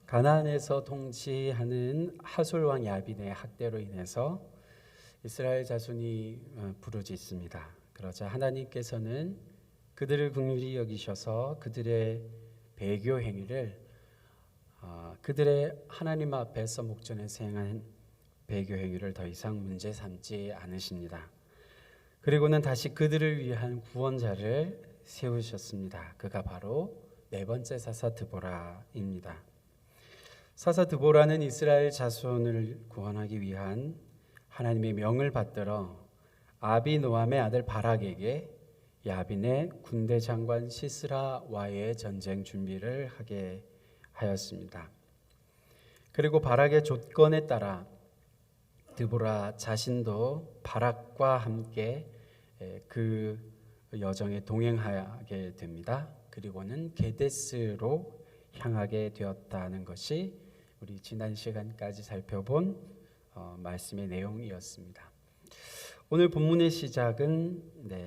가나안에서 통치하는 하솔 왕 야빈의 학대로 인해서 이스라엘 자손이 부르짖습니다. 그러자 하나님께서는 그들을 긍휼히 여기셔서 그들의 배교 행위를 그들의 하나님 앞에서 목전에서 행한 배교 행위를 더 이상 문제 삼지 않으십니다. 그리고는 다시 그들을 위한 구원자를 세우셨습니다. 그가 바로 네 번째 사사 드보라입니다. 사사 드보라는 이스라엘 자손을 구원하기 위한 하나님의 명을 받들어 아비노함의 아들 바락에게 야빈의 군대 장관 시스라와의 전쟁 준비를 하게 하였습니다. 그리고 바락의 조건에 따라 드보라 자신도 바락과 함께 그 여정에 동행하게 됩니다. 그리고는 게데스로 향하게 되었다는 것이 우리 지난 시간까지 살펴본 말씀의 내용이었습니다. 오늘 본문의 시작은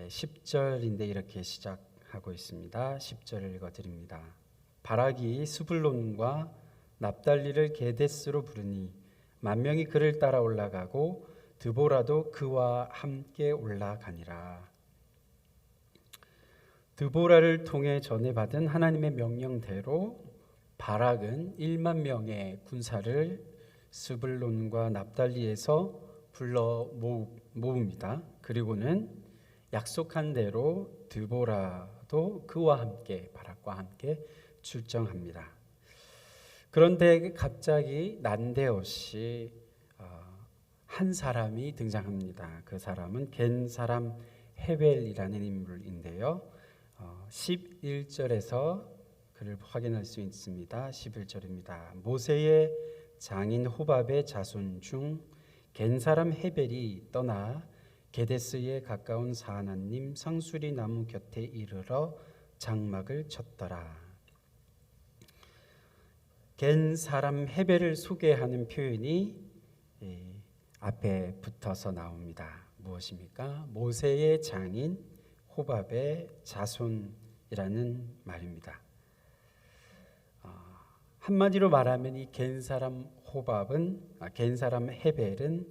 10절인데 이렇게 시작하고 있습니다. 10절을 읽어드립니다. 바락이 스불론과 납달리를 게데스로 부르니 만명이 그를 따라 올라가고 드보라도 그와 함께 올라가니라. 드보라를 통해 전해받은 하나님의 명령대로 바락은 1만 명의 군사를 스불론과 납달리에서 불러 모읍니다. 그리고는 약속한 대로 드보라도 그와 함께 바락과 함께 출정합니다. 그런데 갑자기 난데없이 한 사람이 등장합니다. 그 사람은 겐 사람 헤벨이라는 인물인데요. 11절에서 그를 확인할 수 있습니다. 11절입니다. 모세의 장인 호밥의 자손 중 겐 사람 헤벨이 떠나 게데스에 가까운 사하나님 상수리 나무 곁에 이르러 장막을 쳤더라. 겐 사람 헤벨을 소개하는 표현이 앞에 붙어서 나옵니다. 무엇입니까? 모세의 장인 호밥의 자손이라는 말입니다. 한마디로 말하면 이 겐 사람 헤벨은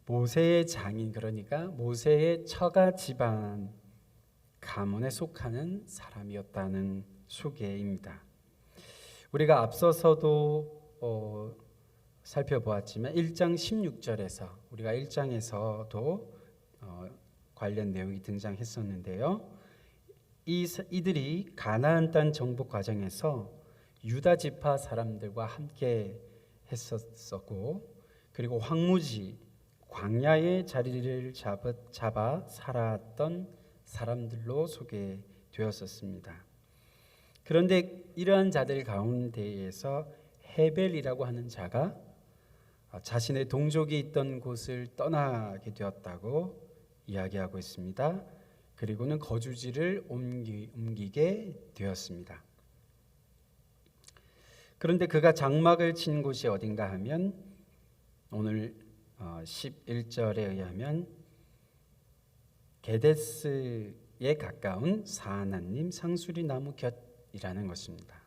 모세의 장인, 그러니까 모세의 처가 집안 가문에 속하는 사람이었다는 소개입니다. 우리가 앞서서도 살펴보았지만 1장 16절에서 우리가 1장에서도 관련 내용이 등장했었는데요. 이들이 가나안 땅 정복 과정에서 유다 지파 사람들과 함께 했었고, 그리고 황무지 광야의 자리를 잡아 살았던 사람들로 소개되었었습니다. 그런데 이러한 자들 가운데에서 헤벨이라고 하는 자가 자신의 동족이 있던 곳을 떠나게 되었다고 이야기하고 있습니다. 그리고는 거주지를 옮기게 되었습니다. 그런데 그가 장막을 친 곳이 어딘가 하면 오늘 11절에 의하면 게데스에 가까운 사하나님 상수리 나무 곁이라는 것입니다.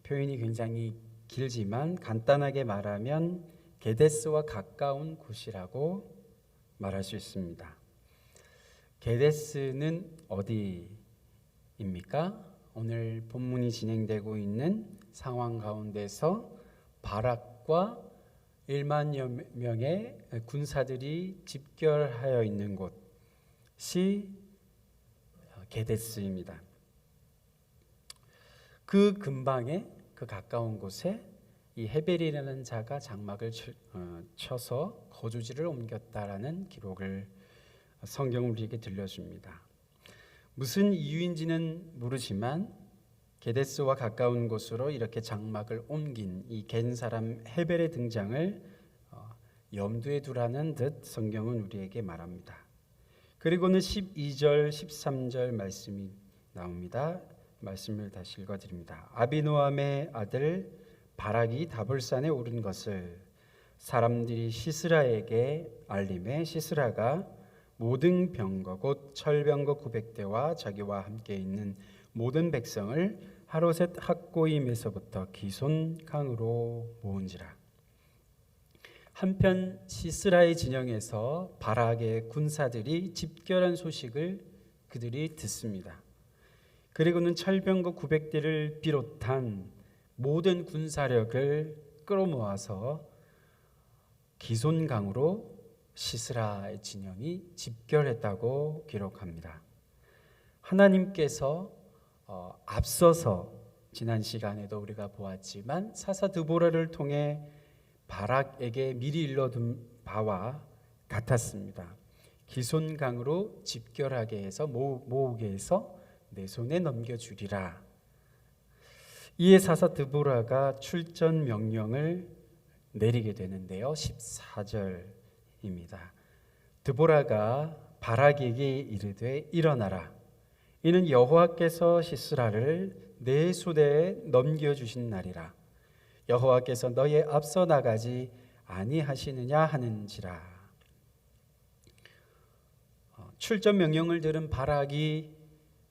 표현이 굉장히 길지만 간단하게 말하면 게데스와 가까운 곳이라고 말할 수 있습니다. 게데스는 어디입니까? 오늘 본문이 진행되고 있는 상황 가운데서 바락과 1만여 명의 군사들이 집결하여 있는 곳이 게데스입니다. 그 근방에, 그 가까운 곳에 이 헤벨이라는 자가 장막을 쳐서 거주지를 옮겼다라는 기록을 성경은 우리에게 들려줍니다. 무슨 이유인지는 모르지만 게데스와 가까운 곳으로 이렇게 장막을 옮긴 이 겐 사람 헤벨의 등장을 염두에 두라는 듯 성경은 우리에게 말합니다. 그리고는 12절, 13절 말씀이 나옵니다. 말씀을 다시 읽어드립니다. 아비노함의 아들 바락이 다볼산에 오른 것을 사람들이 시스라에게 알림해 시스라가 모든 병거 곧 철병거 900대와 자기와 함께 있는 모든 백성을 하로셋 학고임에서부터 기손강으로 모은지라. 한편 시스라의 진영에서 바락의 군사들이 집결한 소식을 그들이 듣습니다. 그리고는 철병거 900대를 비롯한 모든 군사력을 끌어모아서 기손강으로 시스라의 진영이 집결했다고 기록합니다. 하나님께서 앞서서 지난 시간에도 우리가 보았지만 사사 드보라를 통해 바락에게 미리 일러둔 바와 같았습니다. 기손강으로 집결하게 해서 모으게 해서 내 손에 넘겨주리라. 이에 사사 드보라가 출전 명령을 내리게 되는데요. 14절입니다. 드보라가 바락에게 이르되 일어나라. 이는 여호와께서 시스라를 내 손에 넘겨주신 날이라. 여호와께서 너의 앞서 나가지 아니하시느냐 하는지라. 출전 명령을 들은 바락이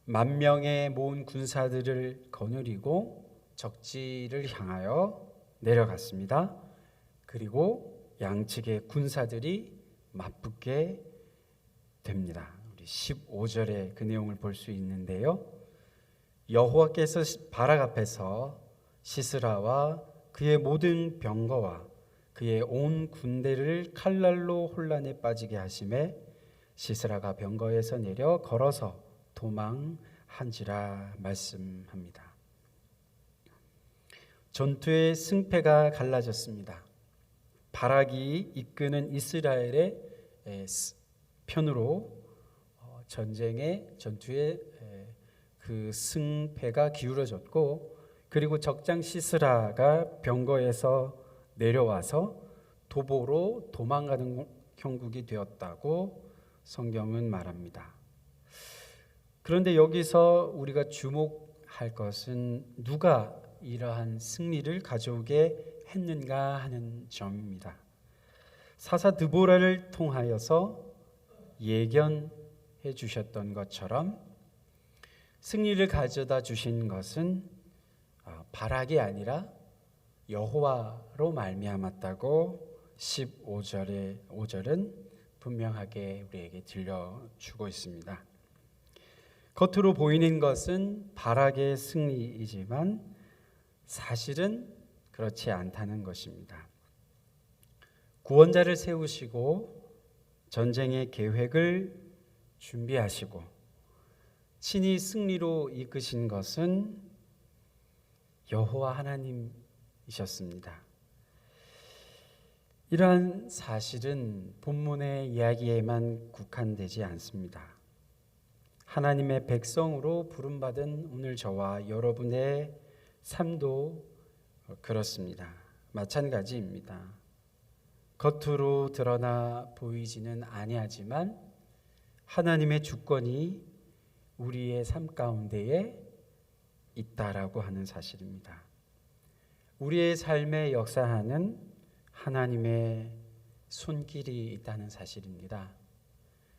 10,000명의 모은 군사들을 거느리고 적지를 향하여 내려갔습니다. 그리고 양측의 군사들이 맞붙게 됩니다. 우리 15절에 그 내용을 볼 수 있는데요. 여호와께서 바락 앞에서 시스라와 그의 모든 병거와 그의 온 군대를 칼날로 혼란에 빠지게 하심에 시스라가 병거에서 내려 걸어서 도망한지라 말씀합니다. 전투의 승패가 갈라졌습니다. 바락이 이끄는 이스라엘의 편으로 전투의 그 승패가 기울어졌고, 그리고 적장 시스라가 병거에서 내려와서 도보로 도망가는 형국이 되었다고 성경은 말합니다. 그런데 여기서 우리가 주목할 것은 누가 이러한 승리를 가져오게 했는가 하는 점입니다. 사사 드보라를 통하여서 예견해 주셨던 것처럼 승리를 가져다 주신 것은 바락이 아니라 여호와로 말미암았다고 15절은 분명하게 우리에게 들려주고 있습니다. 겉으로 보이는 것은 바락의 승리이지만 사실은 그렇지 않다는 것입니다. 구원자를 세우시고 전쟁의 계획을 준비하시고 친히 승리로 이끄신 것은 여호와 하나님이셨습니다. 이러한 사실은 본문의 이야기에만 국한되지 않습니다. 하나님의 백성으로 부름받은 오늘 저와 여러분의 삶도 그렇습니다. 마찬가지입니다. 겉으로 드러나 보이지는 아니하지만 하나님의 주권이 우리의 삶 가운데에 있다라고 하는 사실입니다. 우리의 삶에 역사하는 하나님의 손길이 있다는 사실입니다.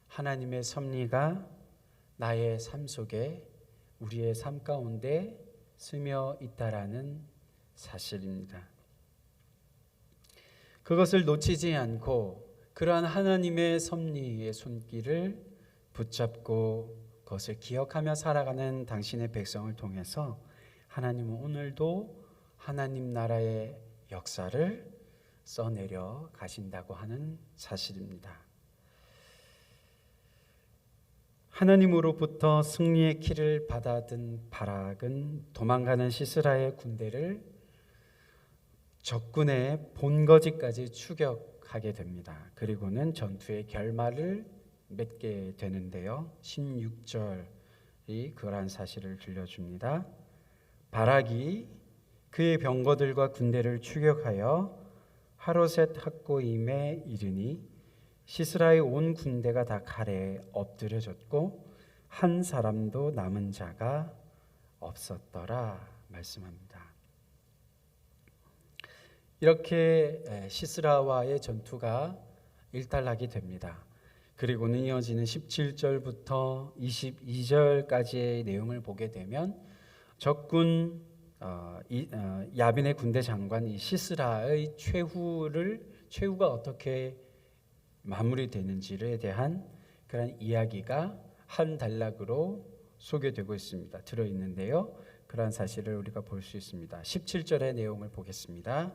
하나님의 섭리가 나의 삶 속에, 우리의 삶 가운데 스며 있다라는 사실입니다. 그것을 놓치지 않고 그러한 하나님의 섭리의 손길을 붙잡고 그것을 기억하며 살아가는 당신의 백성을 통해서 하나님은 오늘도 하나님 나라의 역사를 써내려 가신다고 하는 사실입니다. 하나님으로부터 승리의 키를 받아든 바락은 도망가는 시스라의 군대를 적군의 본거지까지 추격하게 됩니다. 그리고는 전투의 결말을 맺게 되는데요. 16절이 그러한 사실을 들려줍니다. 바락이 그의 병거들과 군대를 추격하여 하로셋 학고임에 이르니 시스라의 온 군대가 다 칼에 엎드려졌고 한 사람도 남은 자가 없었더라 말씀합니다. 이렇게 시스라와의 전투가 일단락이 됩니다. 그리고는 이어지는 17절부터 22절까지의 내용을 보게 되면 적군 야빈의 군대 장관 이 시스라의 최후가 어떻게 마무리되는지에 대한 그런 이야기가 한 단락으로 소개되고 있습니다. 들어있는데요. 그러한 사실을 우리가 볼 수 있습니다. 17절의 내용을 보겠습니다.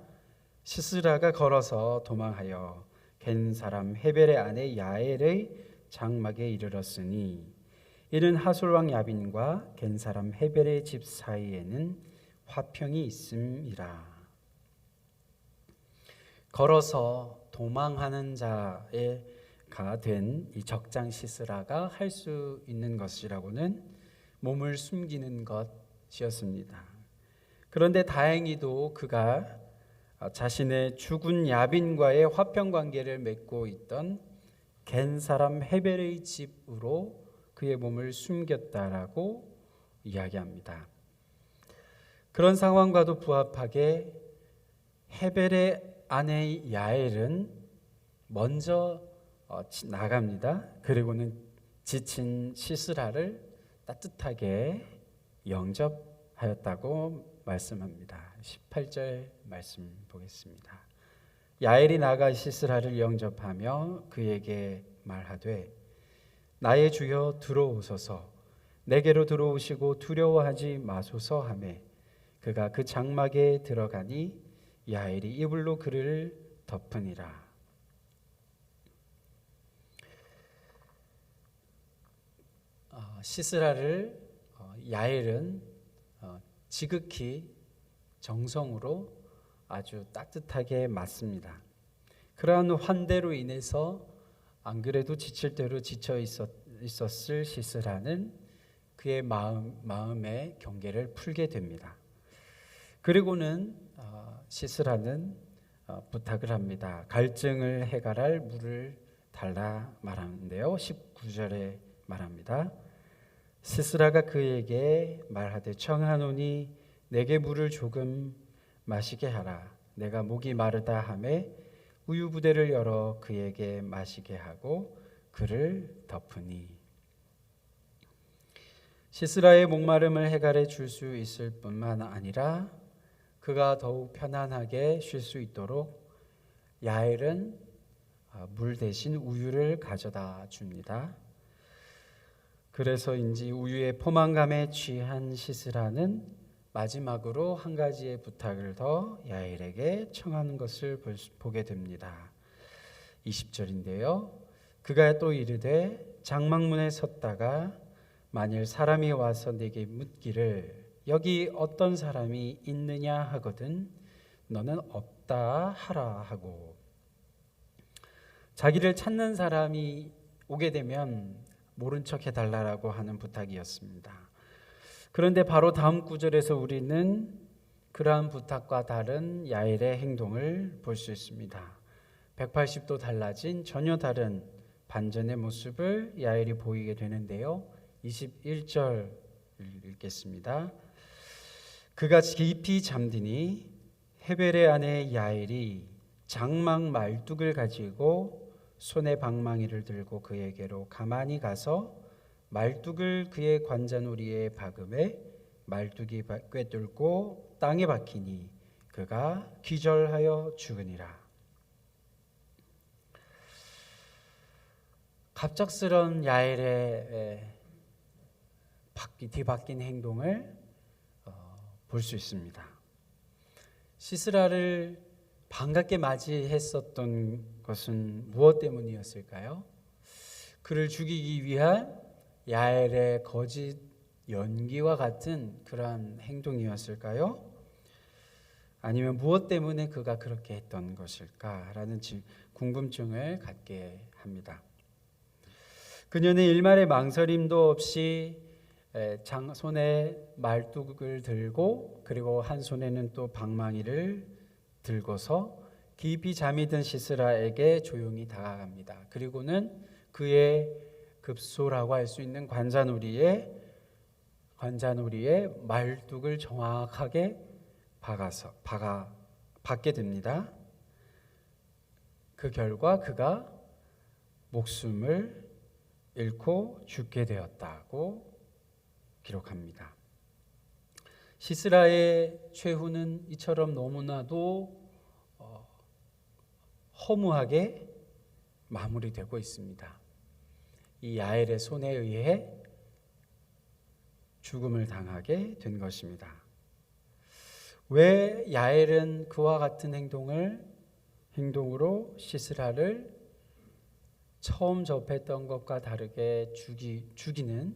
시스라가 걸어서 도망하여 겐 사람 헤벨의 아내 야엘의 장막에 이르렀으니 이는 하솔 왕 야빈과 겐 사람 헤벨의 집 사이에는 화평이 있음이라. 걸어서 도망하는 자가 된 이 적장 시스라가 할 수 있는 것이라고는 몸을 숨기는 것이었습니다. 그런데 다행히도 그가 자신의 죽은 야빈과의 화평 관계를 맺고 있던 겐 사람 헤벨의 집으로 그의 몸을 숨겼다라고 이야기합니다. 그런 상황과도 부합하게 헤벨의 아내 야엘은 먼저 나갑니다. 그리고는 지친 시스라를 따뜻하게 영접하였다고 말씀합니다. 18절 말씀 보겠습니다. 야엘이 나가 시스라를 영접하며 그에게 말하되 나의 주여 들어오소서 내게로 들어오시고 두려워하지 마소서 하매 그가 그 장막에 들어가니 야엘이 이불로 그를 덮으니라. 시스라를 야엘은 지극히 정성으로 아주 따뜻하게 맞습니다. 그러한 환대로 인해서 안 그래도 지칠 대로 지쳐 있었을 시스라는 그의 마음의 경계를 풀게 됩니다. 그리고는 시스라는 부탁을 합니다. 갈증을 해갈할 물을 달라 말하는데요. 19절에 말합니다. 시스라가 그에게 말하되 청하노니 내게 물을 조금 마시게 하라. 내가 목이 마르다 하매 우유 부대를 열어 그에게 마시게 하고 그를 덮으니 시스라의 목마름을 해갈해 줄 수 있을 뿐만 아니라 그가 더욱 편안하게 쉴 수 있도록 야엘은 물 대신 우유를 가져다 줍니다. 그래서인지 우유의 포만감에 취한 시스라는 마지막으로 한 가지의 부탁을 더 야엘에게 청하는 것을 보게 됩니다. 20절인데요. 그가 또 이르되 장막문에 섰다가 만일 사람이 와서 내게 묻기를 여기 어떤 사람이 있느냐 하거든 너는 없다 하라 하고 자기를 찾는 사람이 오게 되면 모른 척 해달라고 하는 부탁이었습니다. 그런데 바로 다음 구절에서 우리는 그러한 부탁과 다른 야엘의 행동을 볼 수 있습니다. 180도 달라진 전혀 다른 반전의 모습을 야엘이 보이게 되는데요. 21절 읽겠습니다. 그가 깊이 잠드니 헤벨의 아내 야엘이 장막 말뚝을 가지고 손에 방망이를 들고 그에게로 가만히 가서 말뚝을 그의 관자놀이에 박음에 말뚝이 꿰뚫고 땅에 박히니 그가 기절하여 죽으니라. 갑작스런 야엘의 뒤바뀐 행동을 볼 수 있습니다. 시스라를 반갑게 맞이했었던 것은 무엇 때문이었을까요? 그를 죽이기 위한 야엘의 거짓 연기와 같은 그러한 행동이었을까요? 아니면 무엇 때문에 그가 그렇게 했던 것일까라는 궁금증을 갖게 합니다. 그녀는 일말의 망설임도 없이 손에 말뚝을 들고 그리고 한 손에는 또 방망이를 들고서 깊이 잠이 든 시스라에게 조용히 다가갑니다. 그리고는 그의 급소라고 할 수 있는 관자놀이에 말뚝을 정확하게 박게 됩니다. 그 결과 그가 목숨을 잃고 죽게 되었다고 기록합니다. 시스라의 최후는 이처럼 너무나도 허무하게 마무리되고 있습니다. 이 야엘의 손에 의해 죽음을 당하게 된 것입니다. 왜 야엘은 그와 같은 행동으로 시스라를 처음 접했던 것과 다르게 죽이는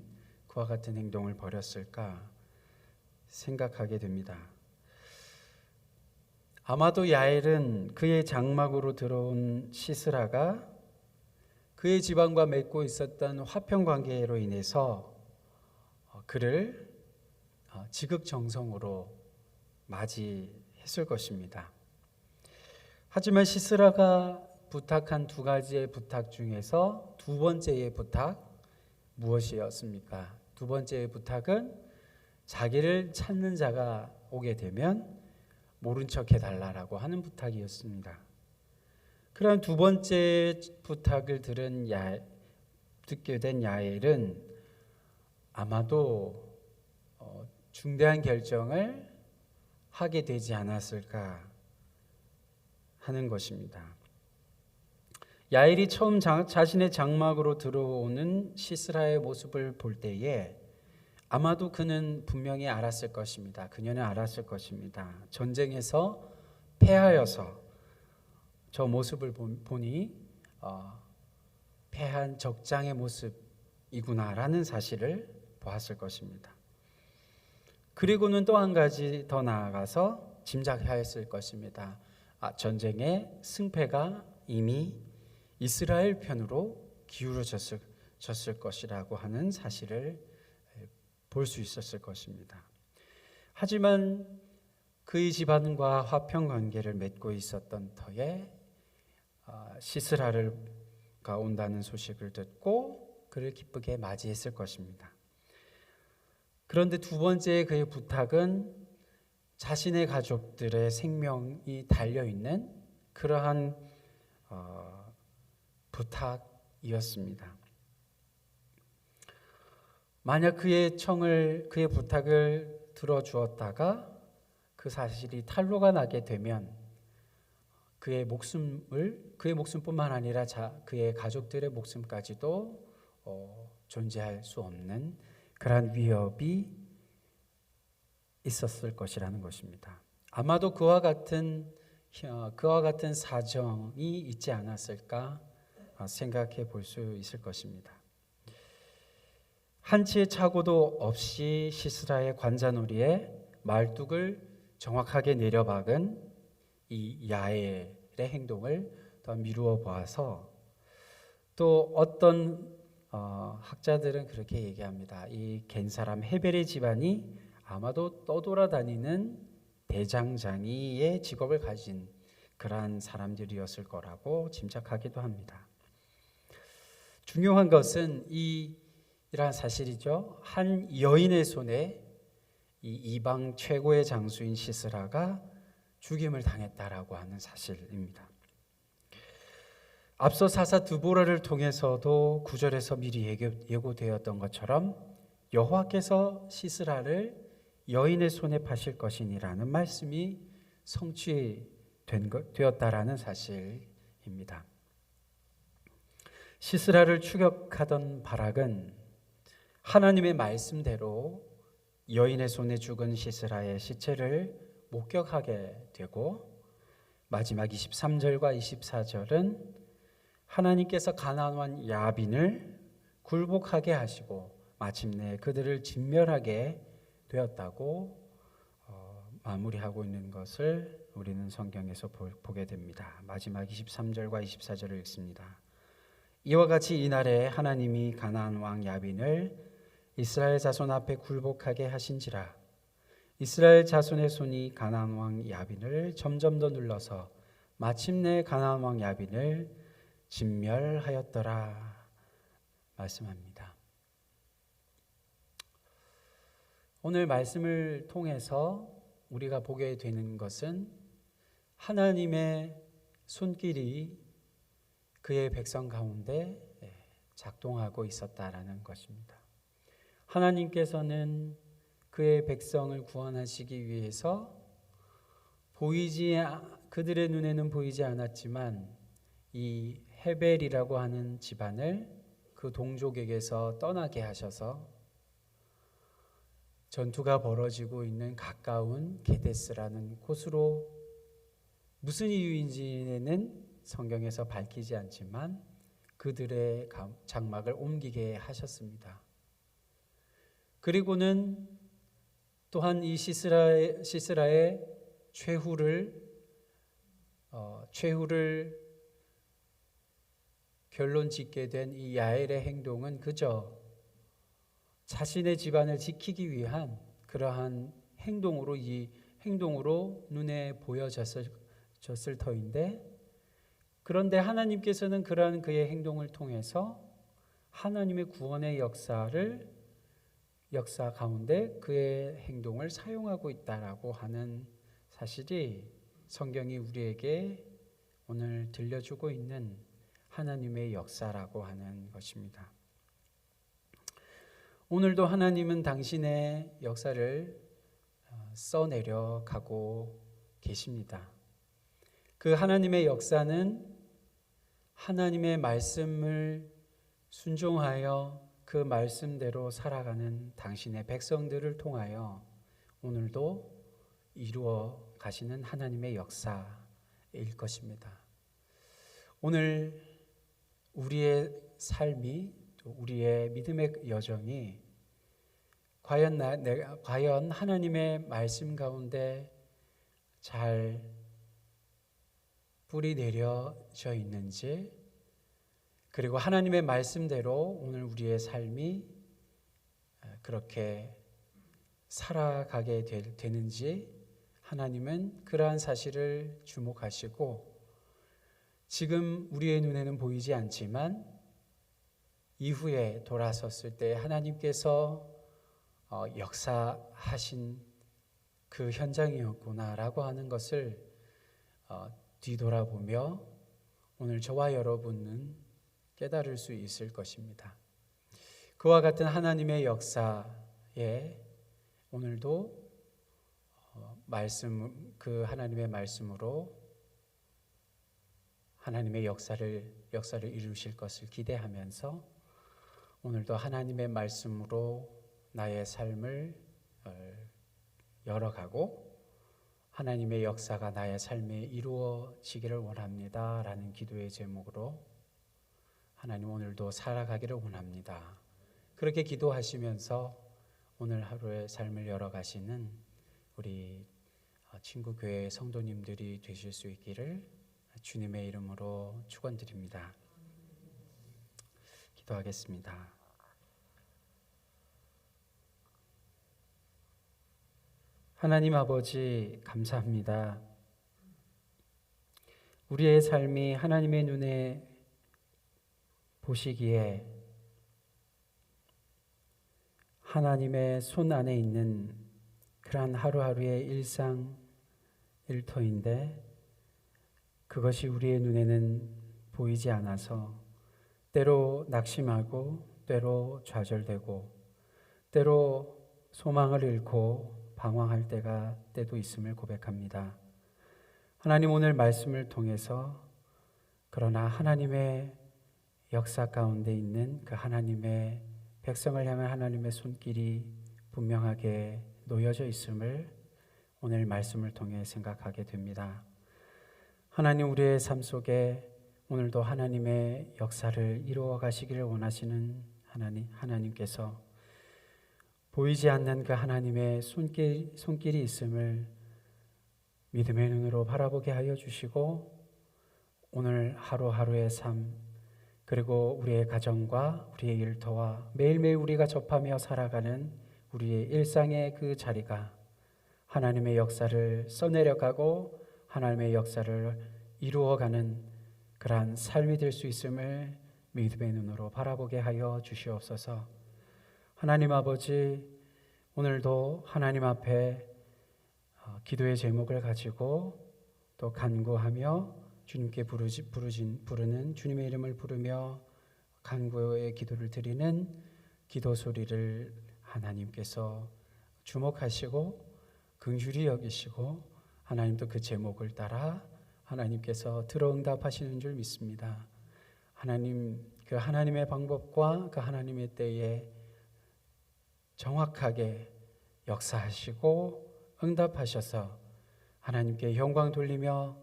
그와 같은 행동을 벌였을까 생각하게 됩니다. 아마도 야엘은 그의 장막으로 들어온 시스라가 그의 집안과 맺고 있었던 화평 관계로 인해서 그를 지극정성으로 맞이했을 것입니다. 하지만 시스라가 부탁한 두 가지의 부탁 중에서 두 번째의 부탁 무엇이었습니까? 두 번째의 부탁은 자기를 찾는 자가 오게 되면 모른 척 해달라고 하는 부탁이었습니다. 그런 두 번째 부탁을 듣게 된 야엘은 아마도 중대한 결정을 하게 되지 않았을까 하는 것입니다. 야엘이 처음 자신의 장막으로 들어오는 시스라의 모습을 볼 때에 아마도 그는 분명히 알았을 것입니다. 그녀는 알았을 것입니다. 전쟁에서 패하여서 저 모습을 보니 패한 적장의 모습이구나라는 사실을 보았을 것입니다. 그리고는 또 한 가지 더 나아가서 짐작하였을 것입니다. 전쟁의 승패가 이미 이스라엘 편으로 기울어졌을 것이라고 하는 사실을 볼 수 있었을 것입니다. 하지만 그의 집안과 화평 관계를 맺고 있었던 터에 시스라가 온다는 소식을 듣고 그를 기쁘게 맞이했을 것입니다. 그런데 두 번째 그의 부탁은 자신의 가족들의 생명이 달려있는 그러한 부탁이었습니다. 만약 그의 부탁을 들어주었다가 그 사실이 탄로가 나게 되면 그의 목숨뿐만 아니라 그의 가족들의 목숨까지도 존재할 수 없는 그러한 위협이 있었을 것이라는 것입니다. 아마도 그와 같은 사정이 있지 않았을까 생각해 볼 수 있을 것입니다. 한치의 착오도 없이 시스라의 관자놀이에 말뚝을 정확하게 내려박은 이 야엘의 행동을 더 미루어 보아서 또 어떤 학자들은 그렇게 얘기합니다. 이 겐 사람 헤벨의 집안이 아마도 떠돌아다니는 대장장이의 직업을 가진 그러한 사람들이었을 거라고 짐작하기도 합니다. 중요한 것은 이러한 사실이죠. 한 여인의 손에 이 이방 최고의 장수인 시스라가 죽임을 당했다라고 하는 사실입니다. 앞서 사사 드보라를 통해서도 9절에서 미리 예고되었던 것처럼 여호와께서 시스라를 여인의 손에 파실 것이니라는 말씀이 성취되었다라는 사실입니다. 시스라를 추격하던 바락은 하나님의 말씀대로 여인의 손에 죽은 시스라의 시체를 목격하게 되고 마지막 23절과 24절은 하나님께서 가나안 왕 야빈을 굴복하게 하시고 마침내 그들을 진멸하게 되었다고 마무리하고 있는 것을 우리는 성경에서 보게 됩니다. 마지막 23절과 24절을 읽습니다. 이와 같이 이날에 하나님이 가나안 왕 야빈을 이스라엘 자손 앞에 굴복하게 하신지라. 이스라엘 자손의 손이 가나안 왕 야빈을 점점 더 눌러서 마침내 가나안 왕 야빈을 진멸하였더라 말씀합니다. 오늘 말씀을 통해서 우리가 보게 되는 것은 하나님의 손길이 그의 백성 가운데 작동하고 있었다라는 것입니다. 하나님께서는 그의 백성을 구원하시기 위해서 그들의 눈에는 보이지 않았지만 이 헤벨이라고 하는 집안을 그 동족에게서 떠나게 하셔서 전투가 벌어지고 있는 가까운 게데스라는 곳으로, 무슨 이유인지는 성경에서 밝히지 않지만 그들의 장막을 옮기게 하셨습니다. 그리고는 또한 이 시스라의 최후를 결론 짓게 된 이 야엘의 행동은 그저 자신의 집안을 지키기 위한 그러한 행동으로 눈에 보여졌을 터인데, 그런데 하나님께서는 그러한 그의 행동을 통해서 하나님의 구원의 역사 가운데 그의 행동을 사용하고 있다라고 하는 사실이 성경이 우리에게 오늘 들려주고 있는 하나님의 역사라고 하는 것입니다. 오늘도 하나님은 당신의 역사를 써내려 가고 계십니다. 그 하나님의 역사는 하나님의 말씀을 순종하여 그 말씀대로 살아가는 당신의 백성들을 통하여 오늘도 이루어 가시는 하나님의 역사일 것입니다. 오늘 우리의 삶이, 또 우리의 믿음의 여정이 과연 하나님의 말씀 가운데 잘 뿌리 내려져 있는지, 그리고 하나님의 말씀대로 오늘 우리의 삶이 그렇게 살아가게 되는지 하나님은 그러한 사실을 주목하시고, 지금 우리의 눈에는 보이지 않지만 이후에 돌아섰을 때 하나님께서 역사하신 그 현장이었구나라고 하는 것을 뒤돌아보며 오늘 저와 여러분은 깨달을 수 있을 것입니다. 그와 같은 하나님의 역사에 오늘도 그 하나님의 말씀으로 하나님의 역사를 이루실 것을 기대하면서 오늘도 하나님의 말씀으로 나의 삶을 열어가고 하나님의 역사가 나의 삶에 이루어지기를 원합니다 라는 기도의 제목으로 하나님 오늘도 살아가기를 원합니다. 그렇게 기도하시면서 오늘 하루의 삶을 열어가시는 우리 친구 교회 성도님들이 되실 수 있기를 주님의 이름으로 축원드립니다. 기도하겠습니다. 하나님 아버지, 감사합니다. 우리의 삶이 하나님의 눈에 보시기에 하나님의 손 안에 있는 그러한 하루하루의 일터인데 그것이 우리의 눈에는 보이지 않아서 때로 낙심하고 때로 좌절되고 때로 소망을 잃고 방황할 때도 있음을 고백합니다. 하나님, 오늘 말씀을 통해서 그러나 하나님의 역사 가운데 있는 그 하나님의 백성을 향한 하나님의 손길이 분명하게 놓여져 있음을 오늘 말씀을 통해 생각하게 됩니다. 하나님, 우리의 삶 속에 오늘도 하나님의 역사를 이루어 가시기를 원하시는 하나님께서 보이지 않는 그 하나님의 손길이 있음을 믿음의 눈으로 바라보게 하여 주시고 오늘 하루하루의 삶, 그리고 우리의 가정과 우리의 일터와 매일매일 우리가 접하며 살아가는 우리의 일상의 그 자리가 하나님의 역사를 써내려가고 하나님의 역사를 이루어가는 그러한 삶이 될 수 있음을 믿음의 눈으로 바라보게 하여 주시옵소서. 하나님 아버지, 오늘도 하나님 앞에 기도의 제목을 가지고 또 간구하며 주님께 부르는 주님의 이름을 부르며 간구의 기도를 드리는 기도 소리를 하나님께서 주목하시고 긍휼히 여기시고 하나님도 그 제목을 따라 하나님께서 들어 응답하시는 줄 믿습니다. 하나님, 그 하나님의 방법과 그 하나님의 때에 정확하게 역사하시고 응답하셔서 하나님께 영광 돌리며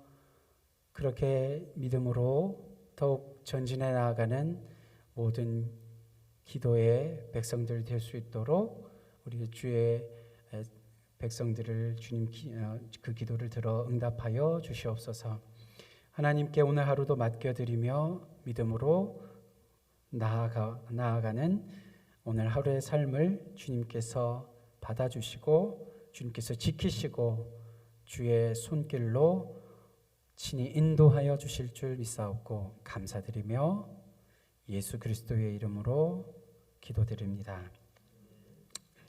그렇게 믿음으로 더욱 전진해 나아가는 모든 기도의 백성들 될 수 있도록 우리 주의 백성들을 주님 그 기도를 들어 응답하여 주시옵소서. 하나님께 오늘 하루도 맡겨드리며 믿음으로 나아가는 오늘 하루의 삶을 주님께서 받아주시고 주님께서 지키시고 주의 손길로 친히 인도하여 주실 줄 믿사옵고 감사드리며 예수 그리스도의 이름으로 기도드립니다.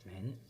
아멘.